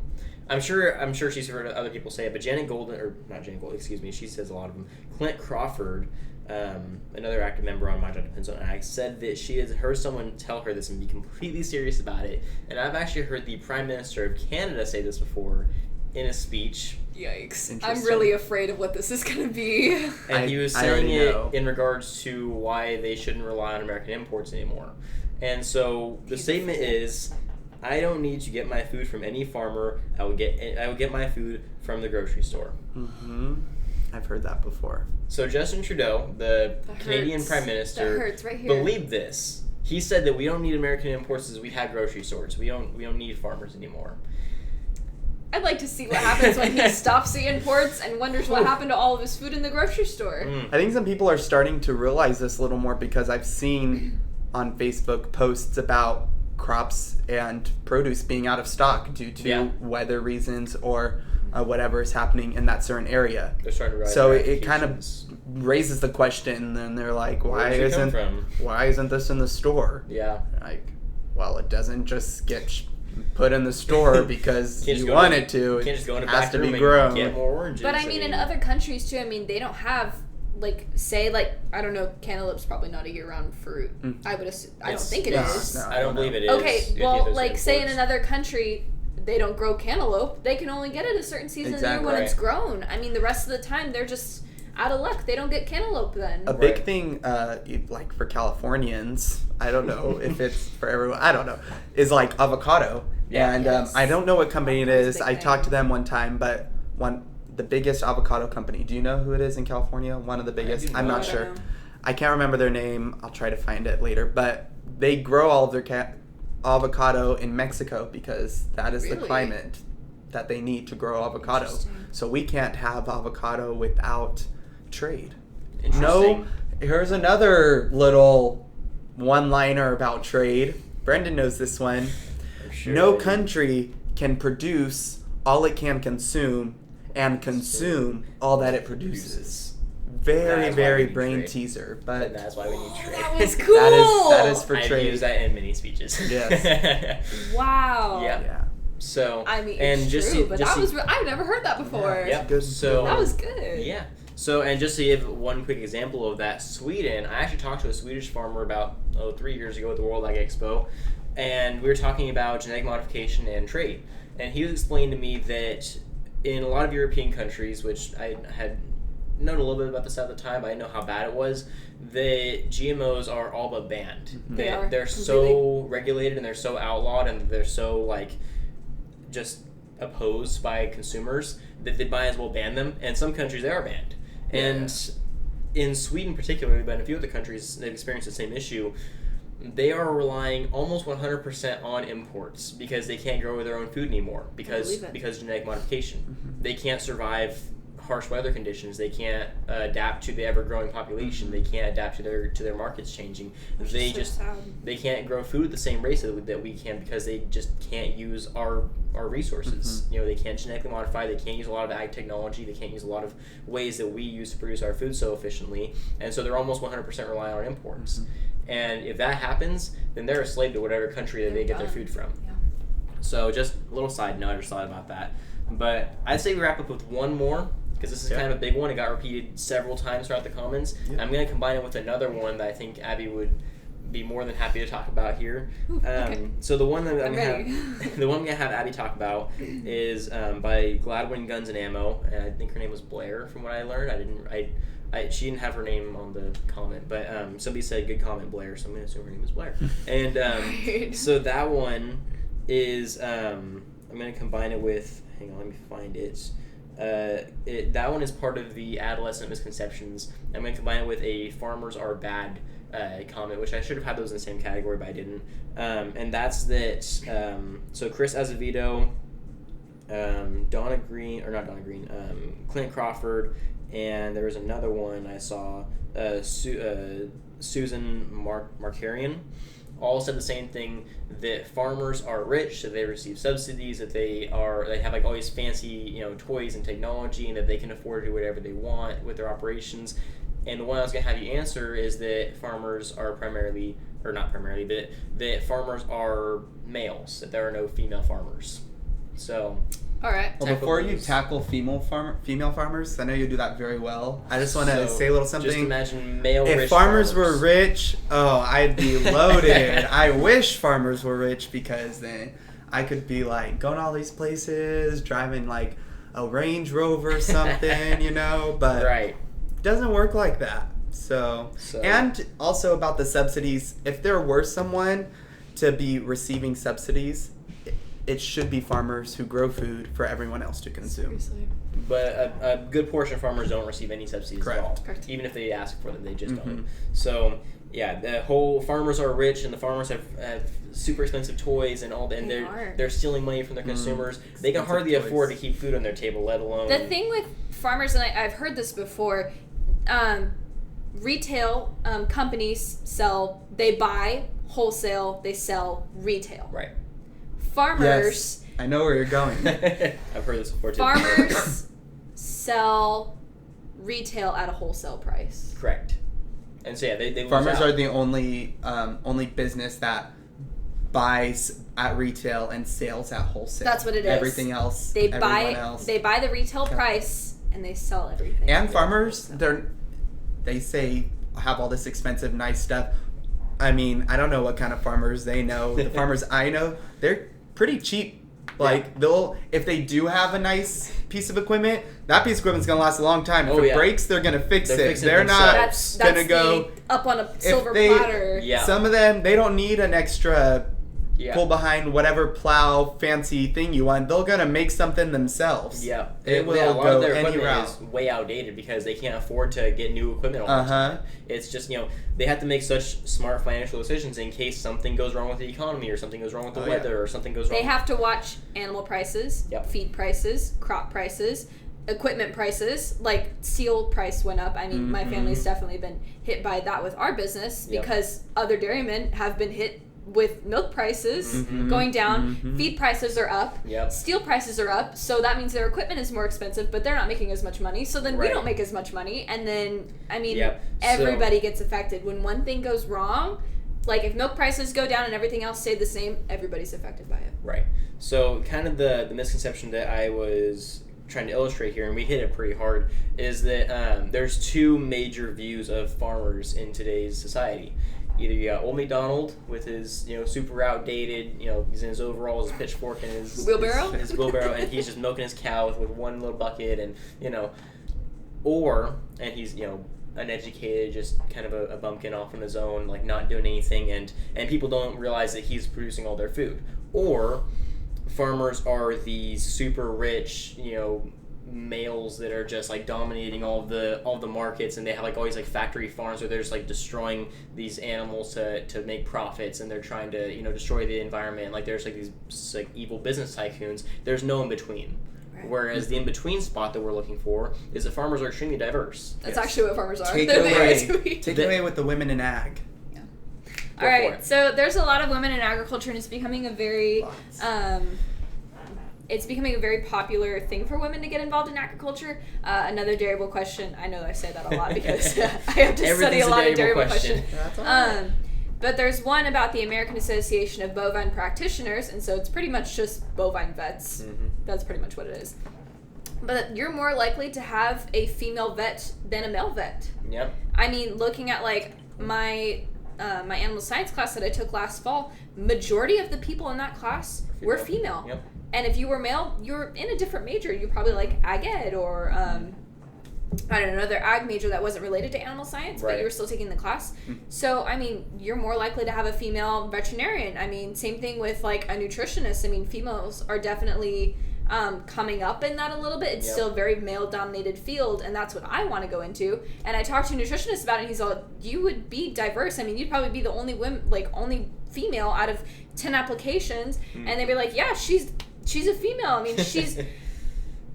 Speaker 1: I'm sure she's heard other people say it, but she says a lot of them. Clint Crawford, another active member on My Job Depends on Ag, said that she has heard someone tell her this and be completely serious about it. And I've actually heard the Prime Minister of Canada say this before in a speech.
Speaker 2: Yikes. I'm really afraid of what this is going to be.
Speaker 1: And he was saying it in regards to why they shouldn't rely on American imports anymore. And so the statement is, I don't need to get my food from any farmer. I will get my food from the grocery store.
Speaker 3: Mm-hmm. I've heard that before. So
Speaker 1: Justin Trudeau, the Canadian Prime Minister, believed this. He said that we don't need American imports as we had grocery stores. We don't need farmers anymore.
Speaker 2: I'd like to see what happens when he stops the imports and wonders what happened to all of his food in the grocery store.
Speaker 3: I think some people are starting to realize this a little more because I've seen on Facebook posts about crops and produce being out of stock due to weather reasons or whatever is happening in that certain area.
Speaker 1: They're starting to rise.
Speaker 3: So it kind of raises the question, and they're like, why isn't this in the store?
Speaker 1: Yeah.
Speaker 3: Like, well, it doesn't just get put in the store because you want it to.
Speaker 1: Can't just go in a
Speaker 3: has
Speaker 1: back
Speaker 3: to
Speaker 1: room
Speaker 3: be grown.
Speaker 1: And get more oranges.
Speaker 2: But I mean, in other countries too, I mean, they don't have I don't know, cantaloupe's probably not a year-round fruit. I would assume. I don't think it is.
Speaker 3: No,
Speaker 1: I don't believe it is.
Speaker 2: Okay, well, say in another country, they don't grow cantaloupe. They can only get it a certain season of the year when it's grown. I mean, the rest of the time, they're just out of luck. They don't get cantaloupe then.
Speaker 3: A big thing, like for Californians, I don't know if it's for everyone, I don't know, is like avocado. Yeah, and I don't know what company it is. I talked to them one time, but the biggest avocado company. Do you know who it is in California? One of the biggest. I'm not sure. I can't remember their name. I'll try to find it later. But they grow all of their avocado in Mexico because that is the climate that they need to grow avocado. So we can't have avocado without trade. No, here's another little one-liner about trade. Brendan knows this one. Sure. No country can produce all it can consume and consume all that it produces. Very brain teaser, but
Speaker 1: that's why we need trade.
Speaker 2: That was cool.
Speaker 3: That is for trade.
Speaker 1: I use that in many speeches.
Speaker 3: Yes.
Speaker 2: Wow.
Speaker 1: Yeah. So
Speaker 2: I mean, it's true, but I've never heard that before.
Speaker 1: Yeah. Good. So
Speaker 2: that was good.
Speaker 1: Yeah. So, and just to give one quick example of that, Sweden, I actually talked to a Swedish farmer about 3 years ago at the World Ag Expo, and we were talking about genetic modification and trade. And he was explaining to me that in a lot of European countries, which I had known a little bit about this at the time, but I didn't know how bad it was, the GMOs are all but banned. They're so regulated and they're so outlawed and they're so just opposed by consumers that they might as well ban them. And some countries they are banned. And in Sweden particularly, but in a few other countries, they've experienced the same issue. They are relying almost 100% on imports because they can't grow their own food anymore because genetic modification.
Speaker 3: Mm-hmm.
Speaker 1: They can't survive harsh weather conditions. They can't adapt to the ever-growing population. They can't adapt to their markets changing. They can't grow food at the same rate that we can because they just can't use our resources.
Speaker 3: Mm-hmm.
Speaker 1: You know, they can't genetically modify. They can't use a lot of ag technology. They can't use a lot of ways that we use to produce our food so efficiently. And so they're almost 100% reliant on imports.
Speaker 3: Mm-hmm.
Speaker 1: And if that happens, then they're a slave to whatever country that they get their food from.
Speaker 2: Yeah.
Speaker 1: So just a little side note I just thought about that. But I'd say we wrap up with one more, because this is kind of a big one. It got repeated several times throughout the comments.
Speaker 3: Yeah.
Speaker 1: I'm going to combine it with another one that I think Abby would be more than happy to talk about here.
Speaker 2: Ooh, okay.
Speaker 1: So the one that I'm
Speaker 2: ready.
Speaker 1: going to have Abby talk about is by Gladwin Guns and Ammo, and I think her name was Blair, from what I learned. She didn't have her name on the comment, but somebody said good comment, Blair, so I'm going to assume her name is Blair. And so that one is I'm going to combine it with. Hang on, let me find it. That one is part of the adolescent misconceptions. I'm going to combine it with a farmers are bad comment, which I should have had those in the same category, but I didn't. And that's that. So Chris Azevedo, Clint Crawford, and there was another one I saw, Susan Markarian. All said the same thing, that farmers are rich, that they receive subsidies, that they have like all these fancy toys and technology, and that they can afford to do whatever they want with their operations. And the one I was going to have you answer is that farmers are not primarily, but that farmers are males, that there are no female farmers. So,
Speaker 2: all right.
Speaker 3: Well, before you tackle female farmers, I know you do that very well. I just want to say a little something.
Speaker 1: Just imagine male
Speaker 3: if
Speaker 1: rich
Speaker 3: farmers were rich, I'd be loaded. I wish farmers were rich, because then I could be like going all these places, driving like a Range Rover or something, but
Speaker 1: right.
Speaker 3: It doesn't work like that. So, and also about the subsidies, if there were someone to be receiving subsidies, it should be farmers who grow food for everyone else to consume.
Speaker 2: Seriously.
Speaker 1: But a good portion of farmers don't receive any subsidies at all.
Speaker 2: Correct.
Speaker 1: Even if they ask for them, they just don't. So, yeah, the whole farmers are rich, and the farmers have super expensive toys and all, and they're stealing money from their consumers. They can hardly afford to keep food on their table, let alone.
Speaker 2: The thing with farmers, and I've heard this before, retail companies they buy wholesale, they sell retail.
Speaker 1: Right.
Speaker 2: Farmers.
Speaker 3: Yes, I know where you're going.
Speaker 1: I've heard this before too.
Speaker 2: Farmers sell retail at a wholesale price.
Speaker 1: Correct. And so yeah, they
Speaker 3: farmers are the only business that buys at retail and sales at wholesale.
Speaker 2: That's what it is.
Speaker 3: Everything else,
Speaker 2: they buy the retail price and they sell everything.
Speaker 3: And farmers, they say have all this expensive, nice stuff. I mean, I don't know what kind of farmers they know. The farmers I know, they're pretty cheap. Like if they do have a nice piece of equipment, that piece of equipment's gonna last a long time. If it breaks, they're gonna fix it. They're not gonna go
Speaker 2: up on a silver platter.
Speaker 1: Yeah.
Speaker 3: Some of them, they don't need an extra pull behind whatever plow fancy thing you want. They're gonna make something themselves.
Speaker 1: Yeah,
Speaker 3: it will
Speaker 1: a lot
Speaker 3: go
Speaker 1: of their
Speaker 3: any
Speaker 1: equipment
Speaker 3: route.
Speaker 1: is way outdated because they can't afford to get new equipment all the time. It's just they have to make such smart financial decisions in case something goes wrong with the economy or something goes wrong with the weather or something goes wrong.
Speaker 2: They have to watch animal prices, feed prices, crop prices, equipment prices. Like steel price went up. I mean, my family's definitely been hit by that with our business because other dairymen have been hit with milk prices going down, feed prices are up, steel prices are up, so that means their equipment is more expensive, but they're not making as much money, so then we don't make as much money, and then, I mean, everybody gets affected. When one thing goes wrong, like if milk prices go down and everything else stayed the same, everybody's affected by it. Right.
Speaker 1: So kind of the misconception that I was trying to illustrate here, and we hit it pretty hard, is that there's two major views of farmers in today's society. Either you got Old MacDonald with his, super outdated, he's in his overalls, his pitchfork, and his wheelbarrow, and he's just milking his cow with one little bucket, and and he's uneducated, just kind of a bumpkin off on his own, like not doing anything, and people don't realize that he's producing all their food. Or farmers are these super rich, males that are just like dominating all the markets, and they have like all these like factory farms where they're just like destroying these animals to make profits, and they're trying to destroy the environment. Like there's like these like evil business tycoons. There's no in between.
Speaker 2: Right.
Speaker 1: Whereas the in between spot that we're looking for is that farmers are extremely diverse.
Speaker 2: That's actually what farmers are.
Speaker 3: Take
Speaker 2: They're
Speaker 3: it
Speaker 2: very
Speaker 3: away.
Speaker 2: sweet.
Speaker 3: Take it away with the women in ag.
Speaker 2: All right, so there's a lot of women in agriculture, and it's becoming a very, it's becoming a very popular thing for women to get involved in agriculture. Another dairyable question. I know I say that a lot because I have to study a lot of dairyable questions.
Speaker 3: That's all right.
Speaker 2: But there's one about the American Association of Bovine Practitioners, and so it's pretty much just bovine vets.
Speaker 1: Mm-hmm.
Speaker 2: That's pretty much what it is. But you're more likely to have a female vet than a male vet.
Speaker 1: Yep.
Speaker 2: I mean, looking at like my animal science class that I took last fall, majority of the people in that class were female.
Speaker 1: Yep.
Speaker 2: And if you were male, you're in a different major. You're probably like ag ed or I don't know, another ag major that wasn't related to animal science, but you were still taking the class. So, I mean, you're more likely to have a female veterinarian. I mean, same thing with like a nutritionist. I mean, females are definitely coming up in that a little bit. It's still a very male-dominated field, and that's what I want to go into. And I talked to a nutritionist about it, and he's all, you would be diverse. I mean, you'd probably be the only only female out of 10 applications, and they'd be like, yeah, she's a female. I mean, she's...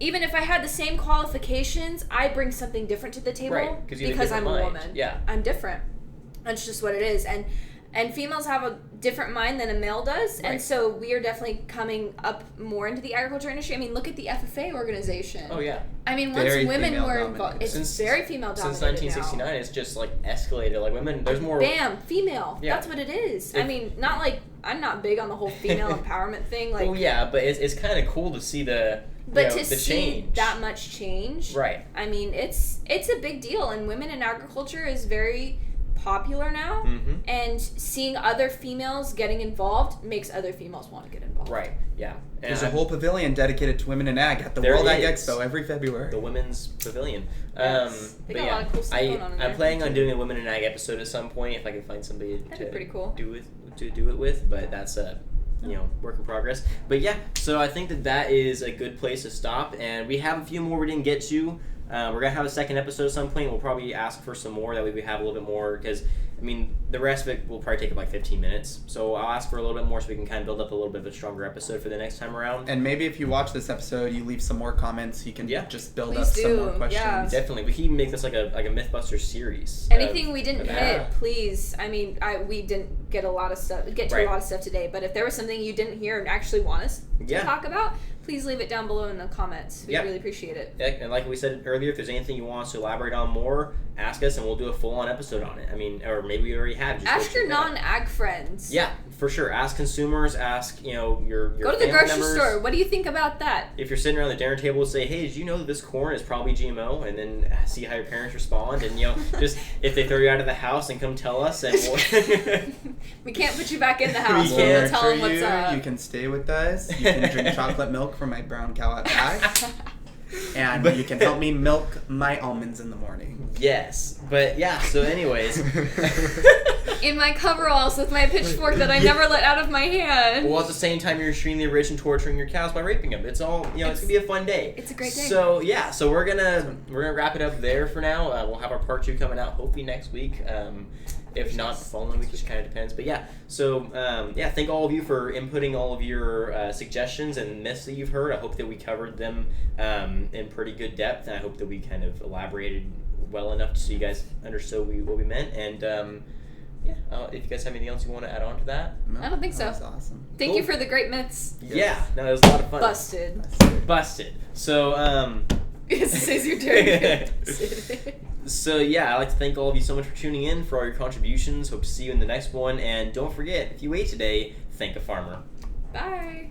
Speaker 2: Even if I had the same qualifications, I bring something different to the table,
Speaker 1: Right,
Speaker 2: because I'm a woman.
Speaker 1: Yeah.
Speaker 2: I'm different. That's just what it is. And females have a different mind than a male does, and so we are definitely coming up more into the agriculture industry. I mean, look at the FFA organization.
Speaker 1: Oh, yeah.
Speaker 2: I mean, once
Speaker 3: Very
Speaker 2: women were involved, it's very female dominated.
Speaker 1: Since 1969, it's just like escalated. Like women, there's more.
Speaker 2: Bam, female.
Speaker 1: Yeah.
Speaker 2: That's what it is. I mean, not like, I'm not big on the whole female empowerment thing. Like,
Speaker 1: well, yeah, but it's kind of cool to see the
Speaker 2: see
Speaker 1: change.
Speaker 2: that much change,
Speaker 1: Right.
Speaker 2: I mean, it's a big deal, and women in agriculture is very popular now, and seeing other females getting involved makes other females want to get involved.
Speaker 1: Right. Yeah. And
Speaker 3: There's a whole pavilion dedicated to women in ag at the
Speaker 1: There
Speaker 3: World Ag
Speaker 1: is.
Speaker 3: Expo every February.
Speaker 1: The Women's Pavilion.
Speaker 2: Yes. They got a lot of cool stuff going on in there.
Speaker 1: I'm planning on doing a Women in Ag episode at some point if I can find somebody
Speaker 2: That'd be pretty cool.
Speaker 1: do it with, but that's a work in progress. But yeah, so I think that is a good place to stop, and we have a few more we didn't get to. We're gonna have a second episode at some point. We'll probably ask for some more. That way we have a little bit more, because I mean the rest of it will probably take up like 15 minutes. So I'll ask for a little bit more so we can kind of build up a little bit of a stronger episode for the next time around.
Speaker 3: And maybe if you watch this episode, you leave some more comments, you can just build
Speaker 2: Please
Speaker 3: up some more
Speaker 2: do,
Speaker 3: questions.
Speaker 2: yeah.
Speaker 1: Definitely, we can make this like a Mythbusters series.
Speaker 2: Anything we didn't
Speaker 1: of
Speaker 2: hit,
Speaker 1: ag.
Speaker 2: please. I mean, we didn't get to a lot of stuff today, but if there was something you didn't hear and actually want us to talk about, please leave it down below in the comments. We really appreciate it.
Speaker 1: Yeah, and like we said earlier, if there's anything you want us to elaborate on more, ask us and we'll do a full-on episode on it. I mean, or maybe we already have. Just
Speaker 2: Ask your non-ag friends.
Speaker 1: Yeah, for sure. Ask consumers. Ask your
Speaker 2: go to the
Speaker 1: family
Speaker 2: grocery
Speaker 1: members.
Speaker 2: store. What do you think about that?
Speaker 1: If you're sitting around the dinner table, say, "Hey, did you know that this corn is probably GMO?" And then see how your parents respond, and just if they throw you out of the house, and come tell us, and
Speaker 2: we can't put you back in the house.
Speaker 1: We
Speaker 2: We'll
Speaker 1: can't.
Speaker 2: tell them what's up.
Speaker 3: You can stay with us. You can drink chocolate milk from my brown cow at back. And you can help me milk my almonds in the morning.
Speaker 1: Yes, but yeah. So, anyways,
Speaker 2: in my coveralls with my pitchfork that I never let out of my hand.
Speaker 1: well, at the same time, you're extremely rich and torturing your cows by raping them. It's all it's gonna be a fun day.
Speaker 2: It's a great day.
Speaker 1: So yeah, so we're gonna wrap it up there for now. We'll have our part 2 coming out hopefully next week. If not, the following week, just kind of depends. But yeah, so thank all of you for inputting all of your suggestions and myths that you've heard. I hope that we covered them in pretty good depth, and I hope that we kind of elaborated well enough so you guys understood what we meant. And if you guys have anything else you want to add on to that?
Speaker 3: No,
Speaker 2: I don't think so.
Speaker 3: That was awesome.
Speaker 2: Thank you for the great myths.
Speaker 3: Yes.
Speaker 1: Yeah, no, it was a lot of fun.
Speaker 2: Busted.
Speaker 1: So,
Speaker 2: It says you're doing
Speaker 1: So yeah, I'd like to thank all of you so much for tuning in, for all your contributions. Hope to see you in the next one. And don't forget, if you ate today, thank a farmer.
Speaker 2: Bye.